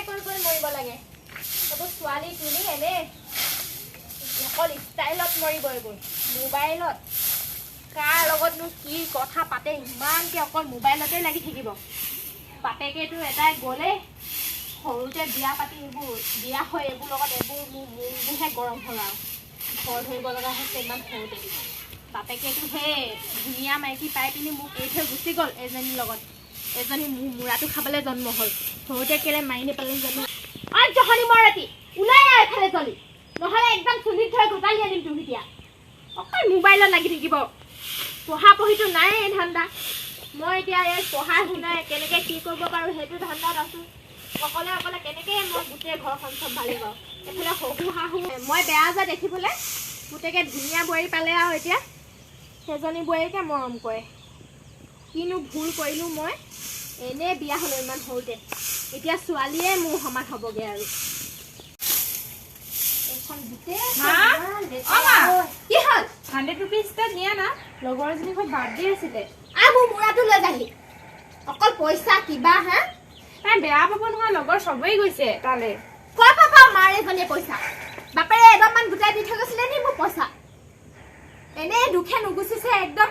কৈ মৰিব লাগে এইবোৰ ছোৱালী তুলি এনে অকল ষ্টাইলত মৰিব এইবোৰ মোবাইলত কাৰ লগতনো কি কথা পাতে ইমানকে অকল মোবাইলতে লাগি থাকিব বাপেকেতো এটাই গ'লে সৰুতে বিয়া পাতি এইবোৰ বিয়া হয় এইবোৰ লগত এইবোৰ মোৰহে গৰম হ'ল আৰু ঘৰ ধৰিব লগা হৈছে ইমান সৰুতে বাপেকেতো সেই ধুনীয়া মাইকী পাই পিনি মোক এৰি থৈ গুচি গ'ল এজনীৰ লগত এজনী মূৰাটো খাবলৈ জন্ম হ'ল সৰুতে কেলে মাৰি নেপালে জানো অ জহনি মোৰ ৰাতি ওলাই আহ এফালে চলি নহ'লে একদম চুলিত থৈ ঘটালি আনিম তুমি এতিয়া অকল মোবাইলত লাগি থাকিব পঢ়া পঢ়িটো নাই এই ধান্দা মই এতিয়া এই পঢ়া শুনাই কেনেকৈ কি কৰিব পাৰোঁ সেইটো ধান্দাত আছোঁ অকলে অকলে কেনেকৈ মই গোটেই ঘৰখন চম্ভালিব এইফালে শহু শাহু মই বেয়া যে দেখিবলৈ গোটেইকে ধুনীয়া বোৱাৰী পালে আৰু এতিয়া সেইজনী বোৱাৰীকে মৰম কৰে কিনো ভুল কৰিলোঁ মই এনেই বিয়া হ'লোঁ ইমান সৰুতে এতিয়া ছোৱালীয়ে মোৰ সমান হ'বগৈ আৰু কি হ'ল 100 rupees এটা নিয়া না লগৰ এজনীৰ ঘৰত বাৰ্থডে আছিলে মোৰ মূৰাটো লৈ যাহি অকল পইচা কিবা হা তাই বেয়া পাব নহয় লগৰ সবেই গৈছে তালে কৈ পাপা মাৰ এজনীয়ে পইচা বাপেৰে এবাৰমান গোটাই দি থৈ গৈছিলে নি মোৰ পইচা এনেই দুখে নুগুচিছে একদম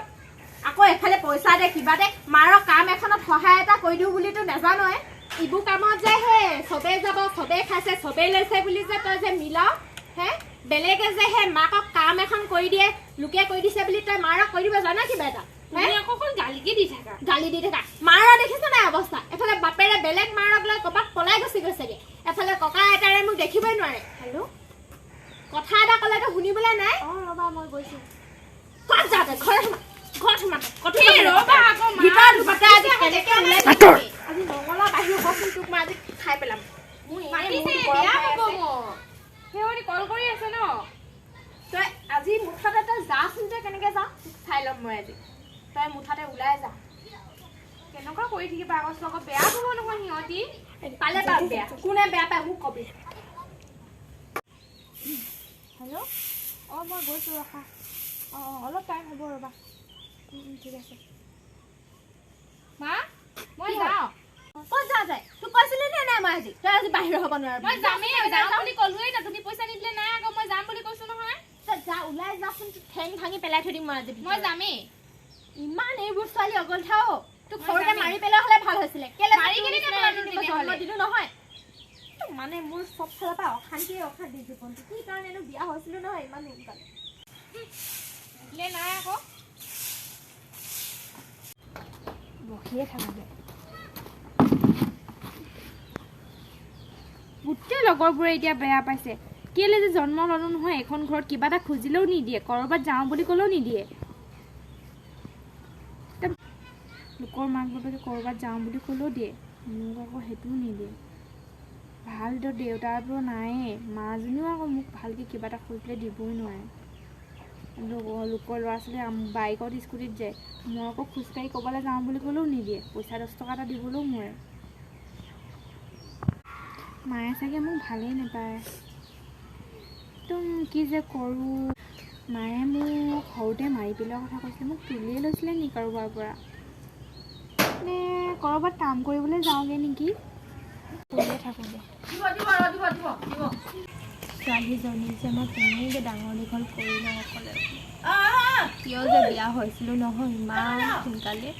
আকৌ এফালে পইচা দে কিবা দে মাৰৰ কাম এখনত সহায় এটা কৰি দিওঁ বুলিতো নাজানোৱে ইবোৰ কামত যে হে চবেই যাব চবেই খাইছে চবেই লৈছে বুলি যে তই যে মিলাও হে বেলেগে যে হে মাকক কাম এখন কৰি দিয়ে লোকে কৰি দিছে বুলি তই মাৰক কৰি দিব জানা কিবা এটা গালিকে দি থাকা গালি দি থাকা মাৰা দেখিছ নাই অৱস্থা এফালে বাপেৰে বেলেগ মাৰক লৈ ক'ৰবাত পলাই গুচি গৈছেগে এফালে ককা আইতাৰে মোক দেখিবই নোৱাৰে হেল্ল' কথা এটা ক'লেতো শুনিবলৈ নাই অ ৰবা মই গৈছো ক'ত যাতে ঘৰত সোমা ৰবা আকৌ ভিতৰত দুপটা আজি কেনেকৈ ওলাই আজি নঙলা বাহিৰ হচোন তোক মই আজি খাই পেলাম সিহঁতি কল কৰি আছে ন তই আজি মুঠতে তই যাচোন যে কেনেকৈ যাওঁ চাই ল'ম মই আজি তই মুঠতে ওলাই যা কেনেকুৱা কৰি থাকিবা আগত লগত বেয়া পাব নহয় সিহঁতি পালে পাব বেয়া কোনে বেয়া পায় মোক কবি হেল্ল' অঁ মই গৈছোঁ ৰখা অঁ অলপ টাইম হ'ব ৰ'বা ঠিক আছে মা মই যাওঁ ক'ত যাওঁ যায় তোক কৈছিলি নে নাই মই আজি তই আজি বাহিৰ হ'ব নোৱাৰো মই যামেই যাওঁ বুলি ক'লোৱেই না তুমি পইচা নিদিলে নাই আকৌ মই যাম বুলি কৈছোঁ নহয় তই যা ওলাই যাচোন তোক ঠেং ভাঙি পেলাই থৈ দিম মই আজি মই যামেই ইমান এইবোৰ ছোৱালী অগলঠাও তোক সৰুতে মাৰি পেলোৱা হ'লে ভাল হৈছিলে কেলে মাৰি কেনেকৈ জন্ম দিলোঁ নহয় মানে মোৰ চব ফালৰ পৰা অশান্তি জীৱনটো কি কাৰণেনো বিয়া হৈছিলোঁ নহয় ইমান সোনকালে নাই আকৌ বহিয়ে থাকোঁগে গোটেই লগৰবোৰে এতিয়া বেয়া পাইছে কেলে যে জন্ম ল'লোঁ নহয় এখন ঘৰত কিবা এটা খুজিলেও নিদিয়ে ক'ৰবাত যাওঁ বুলি ক'লেও নিদিয়ে লোকৰ মাক বাপেকে ক'ৰবাত যাওঁ বুলি ক'লেও দিয়ে মোক আকৌ সেইটোও নিদিয়ে ভালতো দেউতাৰতো নায়েই মাজনীও আকৌ মোক ভালকৈ কিবা এটা খুজিলে দিবই নোৱাৰে লোকৰ ল'ৰা ছোৱালী বাইকত স্কুটিত যায় মই আকৌ খোজকাঢ়ি ক'ৰবালৈ যাওঁ বুলি ক'লেও নিদিয়ে পইচা 10 টকা এটা দিবলৈও নোৱাৰে মায়ে চাগে মোক ভালেই নাপায় একদম কি যে কৰোঁ মায়ে মোক সৰুতে মাৰি পেলোৱাৰ কথা কৈছিলে মোক তুলিয়ে লৈছিলে নি কাৰোবাৰ পৰা নে ক'ৰবাত কাম কৰিবলৈ যাওঁগৈ নেকি কৰিয়ে থাকোঁগৈ ছোৱালীজনী যে মই কেনেকৈ ডাঙৰ দীঘল কৰি লওঁ অকলে কিয় যে বিয়া হৈছিলোঁ নহয় ইমান সোনকালে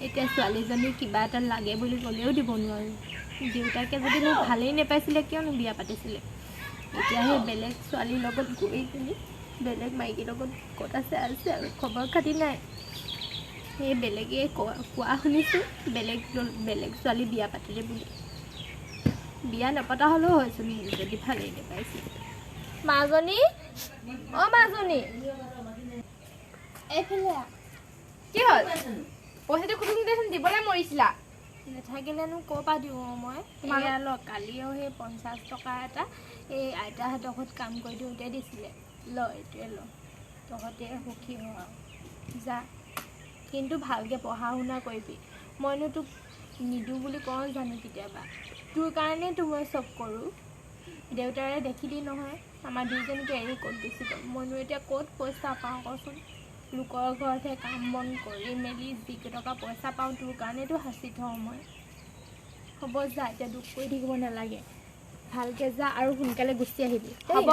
এতিয়া ছোৱালীজনী কিবা এটা লাগে বুলি ক'লেও দিব নোৱাৰোঁ দেউতাকে যদি মোক ভালেই নাপাইছিলে কিয়নো বিয়া পাতিছিলে এতিয়া সেই বেলেগ ছোৱালীৰ লগত গৈ পিনি বেলেগ মাইকীৰ লগত ক'ত আছে আৰু খবৰ খাতি নাই সেই বেলেগে কোৱা শুনিছোঁ বেলেগ ছোৱালী বিয়া পাতিলে বুলি বিয়া নপতা হ'লেও হৈছিল মোক যদি ভালেই নাপাইছিল মাজনী অ মাজনী এইফালে কি হ'ল পইচাটো খুচুং দেচোন দিবলৈ মৰিছিলা নাথাকিলেনো ক'ৰ পৰা দিওঁ মই এয়া ল কালিও সেই 50 টকা এটা এই আইতাহঁতৰ ঘৰত কাম কৰি দিওঁতে দিছিলে ল এইটোৱে ল তহঁতে সুখী হ যা কিন্তু ভালকৈ পঢ়া শুনা কৰিবি মইনো তোক নিদিওঁ বুলি কওঁ জানো কেতিয়াবা তোৰ কাৰণেতো মই চব কৰোঁ দেউতাৰে দেখিলি নহয় আমাৰ দুইজনীকে এৰি ক'ত গুচি গ'ল মইনো এতিয়া ক'ত পইচা পাওঁ কচোন লোকৰ ঘৰতহে কাম বন কৰি মেলি যিকেইটকা পইচা পাওঁ তোৰ কাৰণেতো সাঁচি থওঁ মই হ'ব যা এতিয়া দুখ কৰি থাকিব নালাগে ভালকৈ যা আৰু সোনকালে গুচি আহিবি দেই। হ'ব